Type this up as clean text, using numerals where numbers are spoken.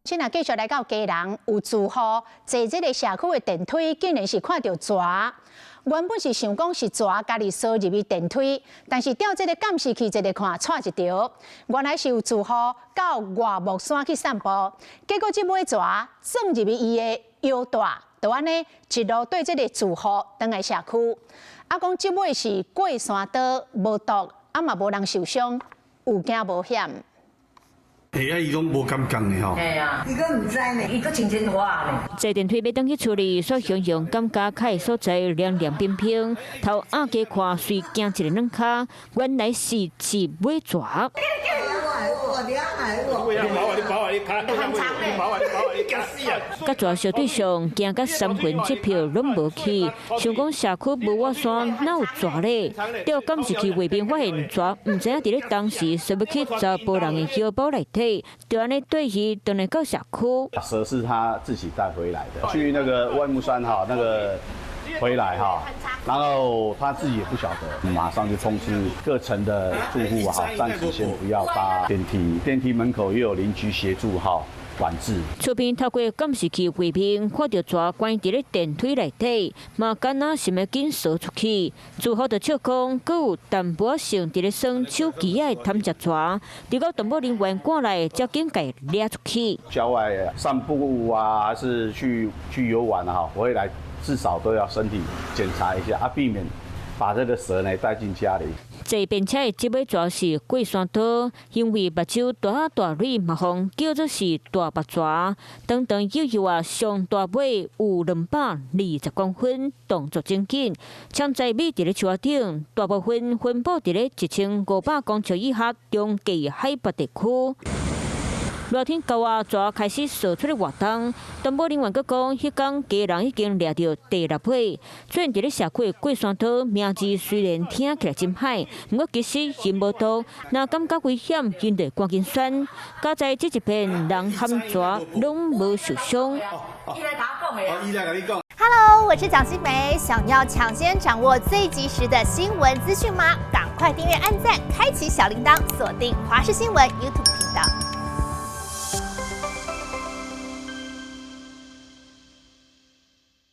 今仔继续来到基隆，有住户坐这个社区的电梯，竟然是看到蛇。原本是想讲是蛇家己缩入去电梯，但是调这个监视器一个看，带一条，原来是有住户到外木山去散步，结果这尾蛇钻入去伊的腰带，就安尼一路对这个住户返来社区。啊，讲这尾是过山刀，无毒，啊嘛无人受伤，有惊无险。 伊拢无敢讲的吼。嘿啊，伊佫唔知呢，伊佫真真话呢。坐电梯要登去处理，所形容感觉较的所在凉凉冰冰，头压低看，随惊一个软脚，原来是一尾蛇。甲蛇小对象惊甲7/3票拢无去，想讲社区无我山，哪有蛇咧？调监视器画面发现蛇，唔知影伫咧当时是要去查甫人的腰包内底，就安尼对伊转来到社区。蛇是他自己带回来的，去那个万木山哈，那个回来哈，然后他自己也不晓得，马上就通知各层的住户哈，暂时先不要搭电梯，电梯门口又有邻居协助哈。 管制。厝边透过监视器画面，看到蛇关伫咧电梯内底，嘛敢若想要紧扫出去。住户就笑讲，阁有淡薄性伫咧耍手机仔贪食蛇，直到动物人员赶来，才紧甲伊掠出去。郊外散步啊，还是去游玩啊，回来至少都要身体检查一下啊，避免把这个蛇呢带进家里。 坐便车的这尾蛇是过山刀，因为目睭大大蕊，嘛方叫做是大目蛇。长长幼幼啊，上大尾有220公分，动作真紧。枪在尾伫咧树仔顶，大部分分布伫咧1500公尺以下中低海拔地区。 热天到啊，蛇开始扫出来活动。动物人员阁讲，迄天家人已经掠到第6尾。出现伫咧社区的过山刀名字虽然听起来真歹，不过其实因无毒，若感觉危险，因得赶紧选。加在这一片人和蛇拢无受伤。Hello， 我是蒋欣梅。想要抢先掌握最及时的新闻资讯吗？赶快订阅、按赞、开启小铃铛，锁定华视新闻 YouTube 频道。